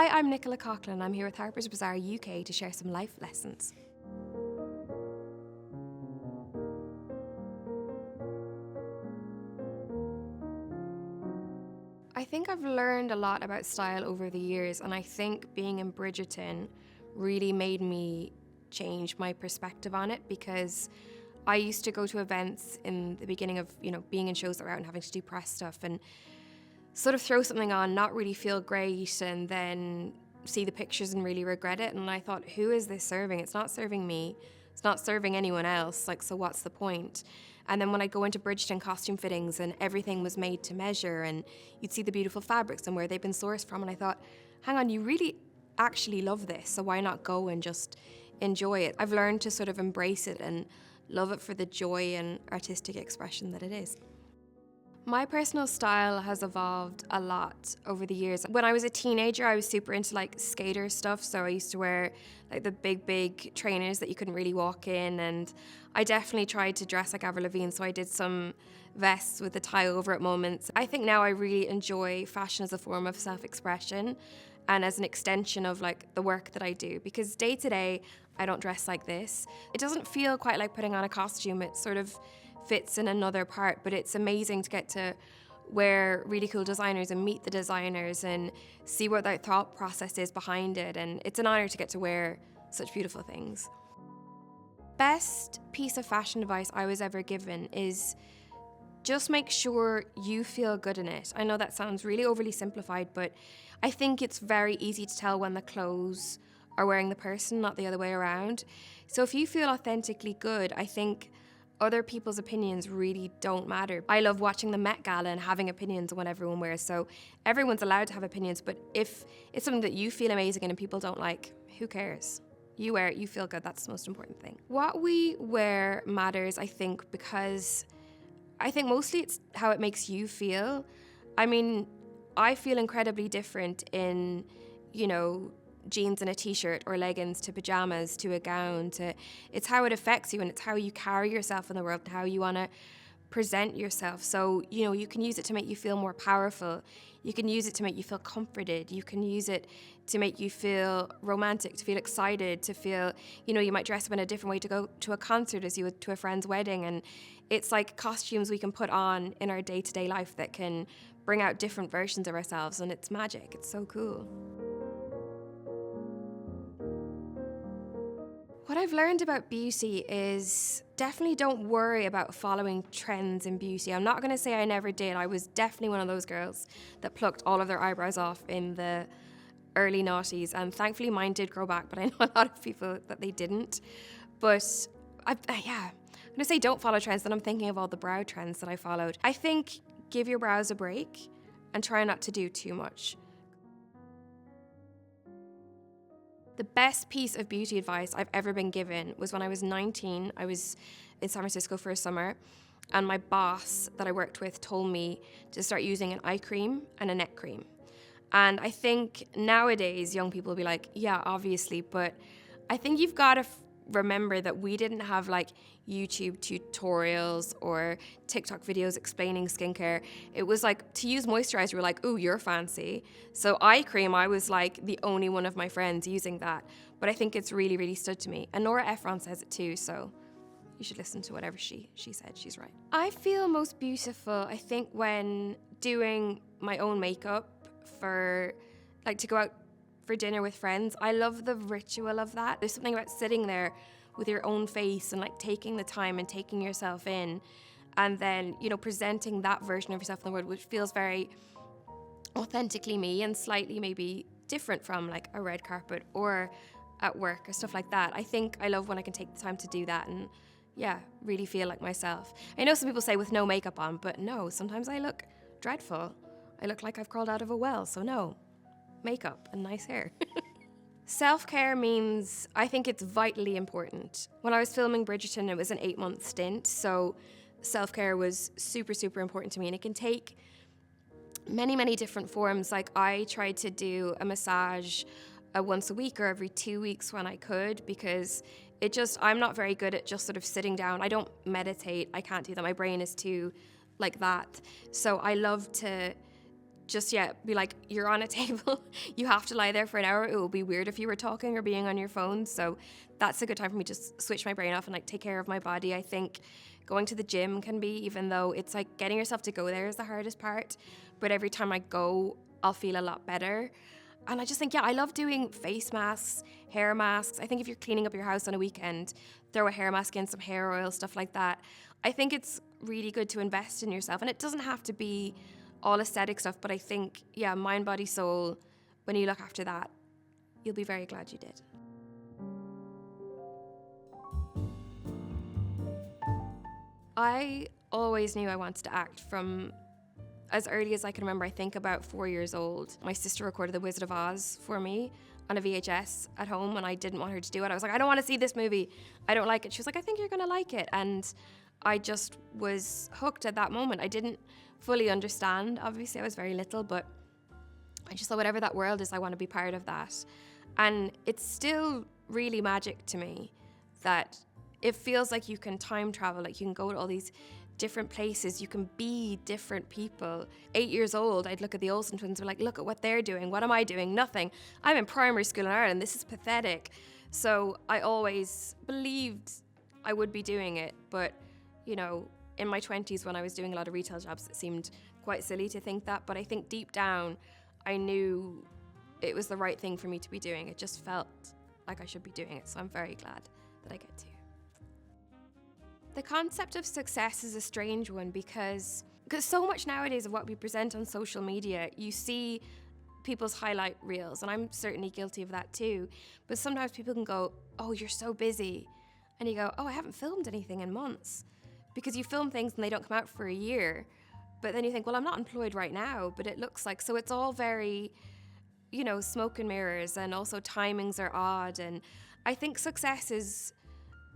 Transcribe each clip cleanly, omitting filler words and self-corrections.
Hi, I'm Nicola Coughlan. I'm here with Harper's Bazaar UK to share some life lessons. I think I've learned a lot about style over the years, and I think being in Bridgerton really made me change my perspective on it, because I used to go to events in the beginning of, being in shows that were out and having to do press stuff and sort of throw something on, not really feel great, and then see the pictures and really regret it. And I thought, who is this serving? It's not serving me. It's not serving anyone else. So what's the point? And then when I go into Bridgerton costume fittings and everything was made to measure, and you'd see the beautiful fabrics and where they've been sourced from, and I thought, hang on, you really actually love this, so why not go and just enjoy it? I've learned to sort of embrace it and love it for the joy and artistic expression that it is. My personal style has evolved a lot over the years. When I was a teenager, I was super into skater stuff, so I used to wear the big trainers that you couldn't really walk in, and I definitely tried to dress like Avril Lavigne, so I did some vests with the tie over at moments. I think now I really enjoy fashion as a form of self-expression and as an extension of the work that I do, because day to day I don't dress like this. It doesn't feel quite like putting on a costume. It sort of fits in another part, but it's amazing to get to wear really cool designers and meet the designers and see what their thought process is behind it, and it's an honor to get to wear such beautiful things. Best piece of fashion advice I was ever given is just make sure you feel good in it. I know that sounds really overly simplified, but I think it's very easy to tell when the clothes are wearing the person, not the other way around. So if you feel authentically good, I think other people's opinions really don't matter. I love watching the Met Gala and having opinions on what everyone wears, so everyone's allowed to have opinions, but if it's something that you feel amazing in and people don't like, who cares? You wear it, you feel good, that's the most important thing. What we wear matters, I think, because I think mostly it's how it makes you feel. I mean, I feel incredibly different in, jeans and a t-shirt or leggings to pajamas to a gown it's how it affects you, and it's how you carry yourself in the world and how you want to present yourself. So, you can use it to make you feel more powerful. You can use it to make you feel comforted. You can use it to make you feel romantic, to feel excited, to feel, you might dress up in a different way to go to a concert as you would to a friend's wedding. And it's like costumes we can put on in our day-to-day life that can bring out different versions of ourselves, and it's magic. It's so cool. What I've learned about beauty is definitely don't worry about following trends in beauty. I'm not going to say I never did. I was definitely one of those girls that plucked all of their eyebrows off in the early noughties, and thankfully mine did grow back, but I know a lot of people that they didn't. But I'm going to say don't follow trends, then I'm thinking of all the brow trends that I followed. I think give your brows a break and try not to do too much. The best piece of beauty advice I've ever been given was when I was 19. I was in San Francisco for a summer, and my boss that I worked with told me to start using an eye cream and a neck cream. And I think nowadays young people will be like, yeah, obviously, but I think you've got to remember that we didn't have YouTube tutorials or TikTok videos explaining skincare. It was to use moisturizer, we're like, ooh, you're fancy. So eye cream, I was the only one of my friends using that. But I think it's really, really stood to me. And Nora Ephron says it too, so you should listen to whatever she said. She's right. I feel most beautiful, I think, when doing my own makeup for, to go out for dinner with friends. I love the ritual of that. There's something about sitting there with your own face and taking the time and taking yourself in, and then presenting that version of yourself in the world, which feels very authentically me and slightly maybe different from a red carpet or at work or stuff like that. I think I love when I can take the time to do that and really feel like myself. I know some people say with no makeup on, but no, sometimes I look dreadful. I look like I've crawled out of a well, so no. Makeup and nice hair. Self-care means I think it's vitally important. When I was filming Bridgerton, it was an 8-month stint, so self-care was super, super important to me, and it can take many, many different forms. I tried to do a massage once a week or every 2 weeks when I could, because I'm not very good at just sort of sitting down. I don't meditate. I can't do that. My brain is too like that. So I love to just, be like, you're on a table. You have to lie there for an hour. It will be weird if you were talking or being on your phone. So that's a good time for me to just switch my brain off and like take care of my body. I think going to the gym can be, even though it's like getting yourself to go there is the hardest part. But every time I go, I'll feel a lot better. And I just think, I love doing face masks, hair masks. I think if you're cleaning up your house on a weekend, throw a hair mask in, some hair oil, stuff like that. I think it's really good to invest in yourself. And it doesn't have to be all aesthetic stuff, but I think, mind, body, soul, when you look after that, you'll be very glad you did. I always knew I wanted to act from as early as I can remember. I think about 4 years old. My sister recorded The Wizard of Oz for me on a VHS at home, and I didn't want her to do it. I was like, I don't want to see this movie. I don't like it. She was like, I think you're going to like it. And I just was hooked at that moment. I didn't fully understand. Obviously, I was very little, but I just thought whatever that world is, I want to be part of that. And it's still really magic to me that it feels like you can time travel, like you can go to all these different places, you can be different people. 8 years old, I'd look at the Olsen twins and be like, look at what they're doing. What am I doing? Nothing. I'm in primary school in Ireland. This is pathetic. So I always believed I would be doing it. But, in my 20s when I was doing a lot of retail jobs, it seemed quite silly to think that. But I think deep down, I knew it was the right thing for me to be doing. It just felt like I should be doing it. So I'm very glad that I get to. The concept of success is a strange one because so much nowadays of what we present on social media, you see people's highlight reels, and I'm certainly guilty of that too. But sometimes people can go, oh, you're so busy. And you go, oh, I haven't filmed anything in months. Because you film things and they don't come out for a year. But then you think, well, I'm not employed right now, but it looks like, so it's all very, smoke and mirrors, and also timings are odd. And I think success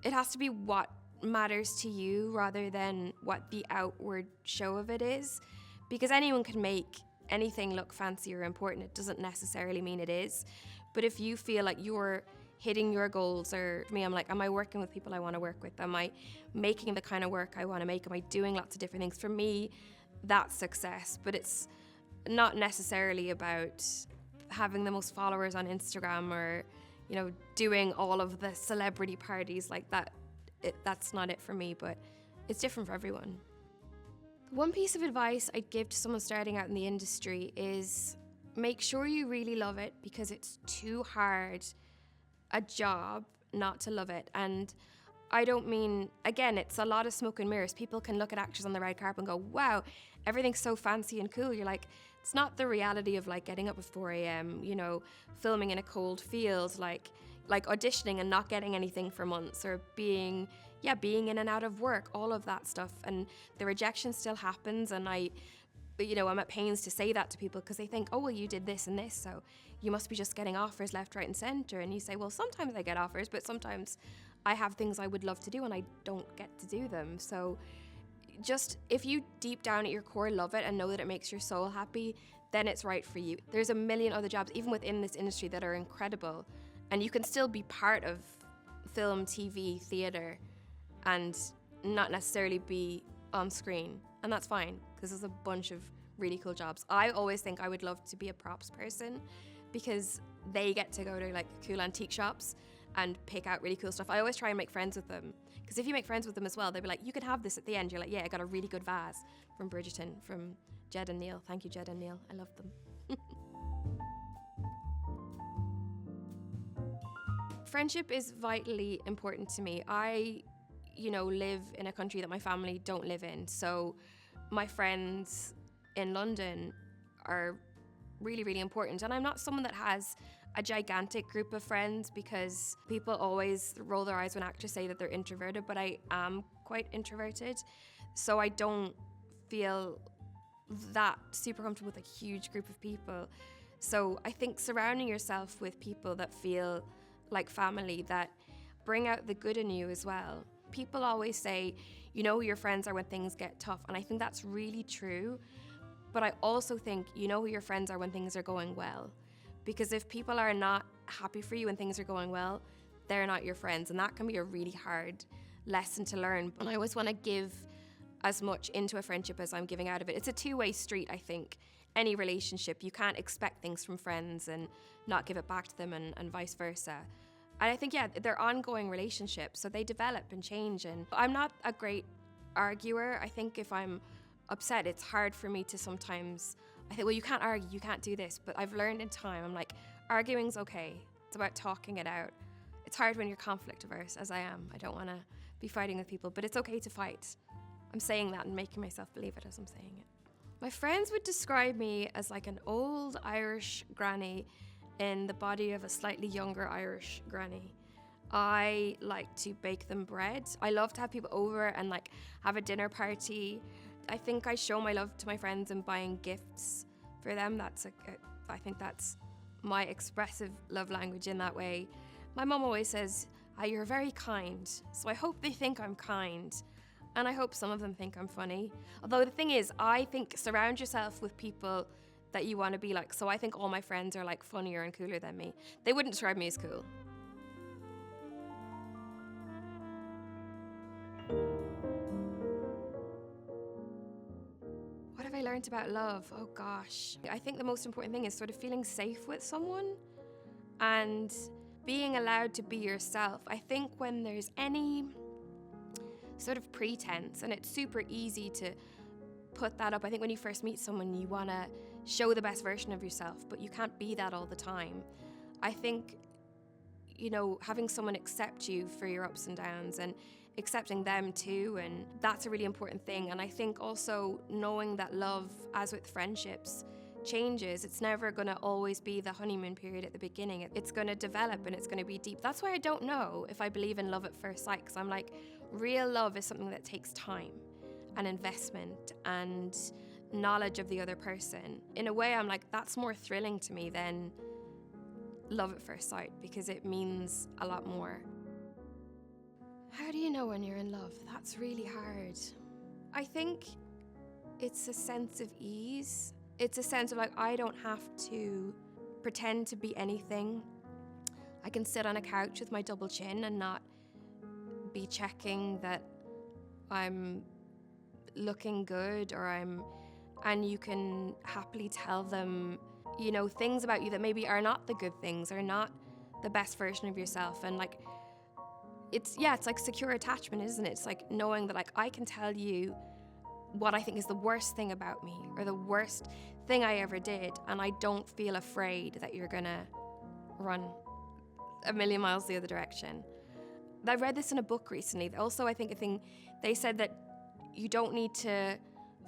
it has to be what matters to you rather than what the outward show of it is, because anyone can make anything look fancy or important. It doesn't necessarily mean it is. But if you feel like you're hitting your goals, or for me, I'm like, am I working with people I want to work with? Am I making the kind of work I want to make? Am I doing lots of different things? For me, that's success. But it's not necessarily about having the most followers on Instagram or doing all of the celebrity parties like that. That's not it for me, but it's different for everyone. One piece of advice I'd give to someone starting out in the industry is make sure you really love it, because it's too hard a job not to love it. And I don't mean, again, it's a lot of smoke and mirrors. People can look at actors on the red carpet and go, wow, everything's so fancy and cool. You're like, it's not the reality of like getting up at 4 a.m., filming in a cold field, like auditioning and not getting anything for months, or being in and out of work, all of that stuff. And the rejection still happens. And I'm at pains to say that to people, because they think, oh, well, you did this and this, so you must be just getting offers left, right, and center. And you say, well, sometimes I get offers, but sometimes I have things I would love to do and I don't get to do them. So just, if you deep down at your core love it and know that it makes your soul happy, then it's right for you. There's a million other jobs, even within this industry, that are incredible. And you can still be part of film, TV, theatre, and not necessarily be on screen. And that's fine, because there's a bunch of really cool jobs. I always think I would love to be a props person, because they get to go to like cool antique shops and pick out really cool stuff. I always try and make friends with them, because if you make friends with them as well, they'll be like, you can have this at the end. You're like, yeah, I got a really good vase from Bridgerton, from Jed and Neil. Thank you, Jed and Neil. I love them. Friendship is vitally important to me. I, live in a country that my family don't live in. So my friends in London are really, really important. And I'm not someone that has a gigantic group of friends, because people always roll their eyes when actors say that they're introverted, but I am quite introverted. So I don't feel that super comfortable with a huge group of people. So I think surrounding yourself with people that feel like family, that bring out the good in you as well. People always say, who your friends are when things get tough. And I think that's really true. But I also think who your friends are when things are going well. Because if people are not happy for you when things are going well, they're not your friends. And that can be a really hard lesson to learn. And I always want to give as much into a friendship as I'm giving out of it. It's a two-way street, I think. any relationship. You can't expect things from friends and not give it back to them, and vice versa. And I think, yeah, they're ongoing relationships, so they develop and change. And I'm not a great arguer. I think if I'm upset, it's hard for me to sometimes, I think, well, you can't argue, you can't do this. But I've learned in time, I'm like, arguing's okay. It's about talking it out. It's hard when you're conflict averse, as I am. I don't want to be fighting with people, but it's okay to fight. I'm saying that and making myself believe it as I'm saying it. My friends would describe me as like an old Irish granny in the body of a slightly younger Irish granny. I like to bake them bread. I love to have people over and like have a dinner party. I think I show my love to my friends in buying gifts for them. I think that's my expressive love language in that way. My mum always says, you're very kind. So I hope they think I'm kind. And I hope some of them think I'm funny. Although the thing is, I think surround yourself with people that you want to be like. So I think all my friends are like funnier and cooler than me. They wouldn't describe me as cool. What have I learned about love? Oh gosh. I think the most important thing is sort of feeling safe with someone and being allowed to be yourself. I think when there's any sort of pretense, and it's super easy to put that up. I think when you first meet someone, you want to show the best version of yourself, but you can't be that all the time. I think, having someone accept you for your ups and downs and accepting them too, and that's a really important thing. And I think also knowing that love, as with friendships, changes. It's never going to always be the honeymoon period at the beginning. It's going to develop and it's going to be deep. That's why I don't know if I believe in love at first sight, because I'm like, real love is something that takes time and investment and knowledge of the other person. In a way, I'm like, that's more thrilling to me than love at first sight, because it means a lot more. How do you know when you're in love? That's really hard. I think it's a sense of ease. It's a sense of like, I don't have to pretend to be anything. I can sit on a couch with my double chin and not be checking that I'm looking good, and you can happily tell them, things about you that maybe are not the good things, are not the best version of yourself. And like, it's like secure attachment, isn't it? It's like knowing that like, I can tell you what I think is the worst thing about me or the worst thing I ever did, and I don't feel afraid that you're gonna run a million miles the other direction. I read this in a book recently. Also, I think they said that you don't need to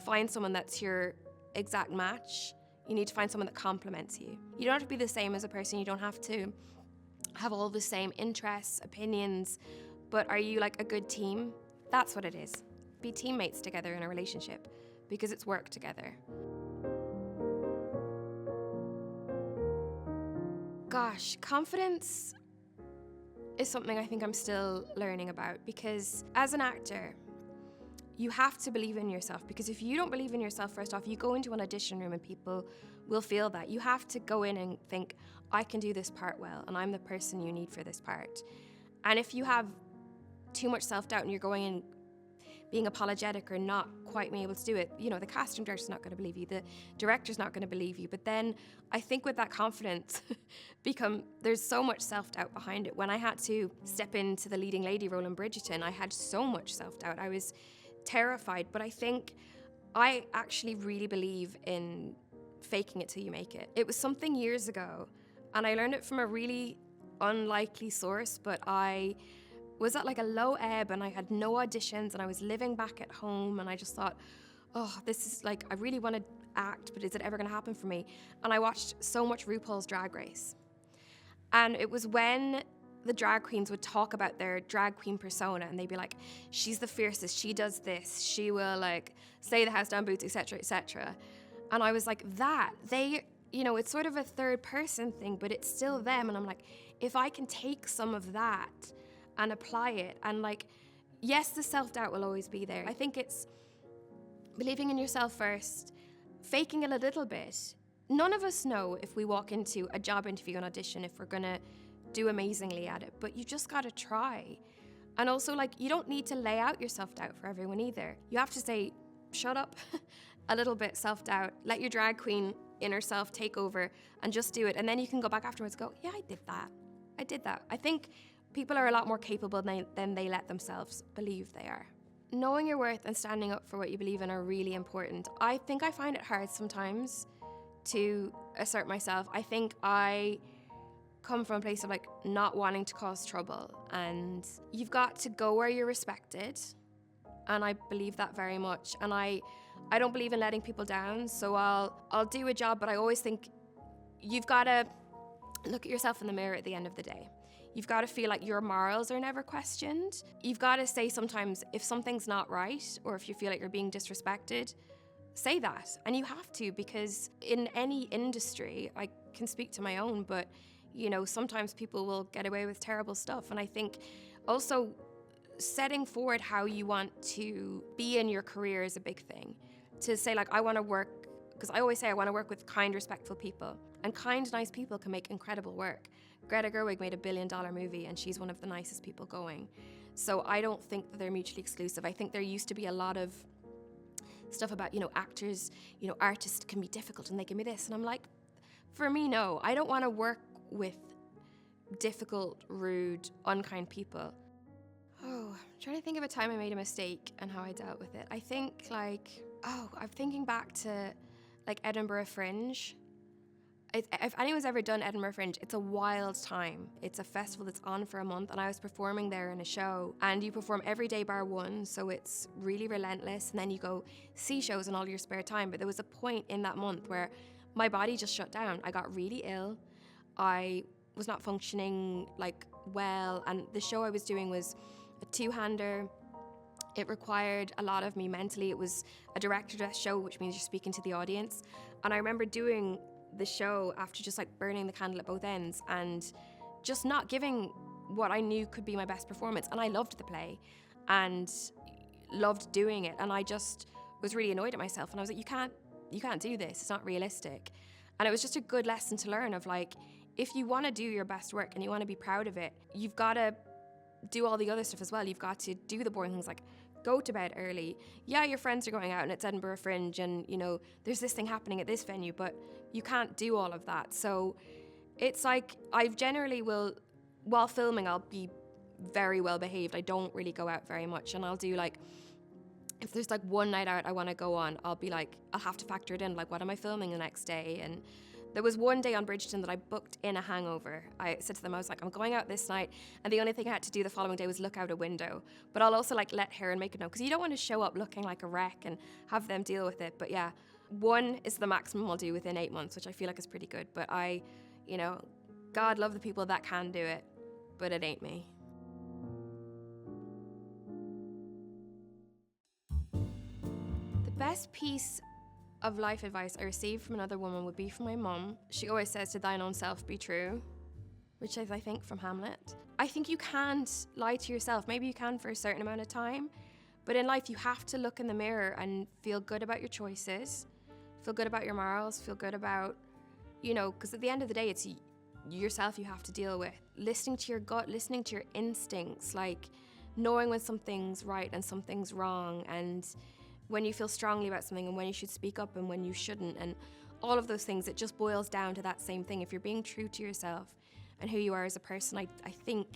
find someone that's your exact match. You need to find someone that complements you. You don't have to be the same as a person. You don't have to have all the same interests, opinions, but are you like a good team? That's what it is. Be teammates together in a relationship, because it's work together. Gosh, confidence is something I think I'm still learning about, because as an actor, you have to believe in yourself, because if you don't believe in yourself, first off, you go into an audition room and people will feel that. You have to go in and think, I can do this part well, and I'm the person you need for this part. And if you have too much self-doubt and you're going in being apologetic or not quite being able to do it, the casting director's not going to believe you, the director's not going to believe you. But then I think with that confidence, there's so much self-doubt behind it. When I had to step into the leading lady role in Bridgerton, I had so much self-doubt. I was terrified, but I think I actually really believe in faking it till you make it. It was something years ago, and I learned it from a really unlikely source, but I was at like a low ebb and I had no auditions and I was living back at home, and I just thought, oh, this is like, I really want to act, but is it ever going to happen for me? And I watched so much RuPaul's Drag Race. And it was when the drag queens would talk about their drag queen persona, and they'd be like, she's the fiercest, she does this, she will like slay the house down boots, etc., etc. And I was like, it's sort of a third person thing, but it's still them. And I'm like, if I can take some of that and apply it, and like, yes, the self-doubt will always be there. I think it's believing in yourself first, faking it a little bit. None of us know if we walk into a job interview and audition if we're gonna do amazingly at it, but you just gotta try. And also, like, you don't need to lay out your self-doubt for everyone either. You have to say, shut up a little bit self-doubt. Let your drag queen inner self take over and just do it. And then you can go back afterwards and go, yeah, I did that. I think people are a lot more capable than they let themselves believe they are. Knowing your worth and standing up for what you believe in are really important. I think I find it hard sometimes to assert myself. I think I come from a place of like not wanting to cause trouble, and you've got to go where you're respected, and I believe that very much. And I don't believe in letting people down, so I'll do a job, but I always think you've got to look at yourself in the mirror at the end of the day. You've got to feel like your morals are never questioned. You've got to say sometimes if something's not right, or if you feel like you're being disrespected, say that. And you have to, because in any industry, I can speak to my own, but you know, sometimes people will get away with terrible stuff. And I think also setting forward how you want to be in your career is a big thing. To say like, I want to work, because I always say I want to work with kind, respectful people. And kind, nice people can make incredible work. Greta Gerwig made $1 billion movie, and she's one of the nicest people going. So I don't think that they're mutually exclusive. I think there used to be a lot of stuff about, you know, actors, you know, artists can be difficult and they can be this. And I'm like, for me, no. I don't want to work with difficult, rude, unkind people. Oh, I'm trying to think of a time I made a mistake and how I dealt with it. I think I'm thinking back to like Edinburgh Fringe. If anyone's ever done Edinburgh Fringe, it's a wild time. It's a festival that's on for a month, and I was performing there in a show, and you perform every day bar one, so it's really relentless, and then you go see shows in all your spare time. But there was a point in that month where my body just shut down. I got really ill. I was not functioning like well, and the show I was doing was a two-hander. It required a lot of me mentally. It was a director-dress show, which means you're speaking to the audience. And I remember doing the show after just like burning the candle at both ends and just not giving what I knew could be my best performance. And I loved the play and loved doing it. And I just was really annoyed at myself. And I was like, you can't do this. It's not realistic. And it was just a good lesson to learn of like, if you want to do your best work and you want to be proud of it, you've got to do all the other stuff as well. You've got to do the boring things like go to bed early. Yeah, your friends are going out and it's Edinburgh Fringe and, you know, there's this thing happening at this venue, but you can't do all of that. So it's like, I generally will, while filming, I'll be very well behaved. I don't really go out very much, and I'll do like, if there's like one night out I want to go on, I'll be like, I'll have to factor it in, like what am I filming the next day? And there was one day on Bridgerton that I booked in a hangover. I said to them, I was like, I'm going out this night, and the only thing I had to do the following day was look out a window. But I'll also like let Heron make a note, because you don't want to show up looking like a wreck and have them deal with it. But yeah, one is the maximum I'll do within 8 months, which I feel like is pretty good. But I, you know, God love the people that can do it, but it ain't me. The best piece of life advice I received from another woman would be from my mum. She always says, to thine own self be true, which is, I think, from Hamlet. I think you can't lie to yourself. Maybe you can for a certain amount of time, but in life you have to look in the mirror and feel good about your choices, feel good about your morals, feel good about, you know, because at the end of the day, it's yourself you have to deal with. Listening to your gut, listening to your instincts, like knowing when something's right and something's wrong, and when you feel strongly about something and when you should speak up and when you shouldn't, and all of those things. It just boils down to that same thing. If you're being true to yourself and who you are as a person, I think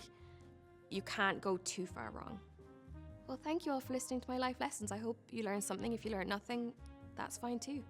you can't go too far wrong. Well, thank you all for listening to my life lessons. I hope you learned something. If you learned nothing, that's fine too.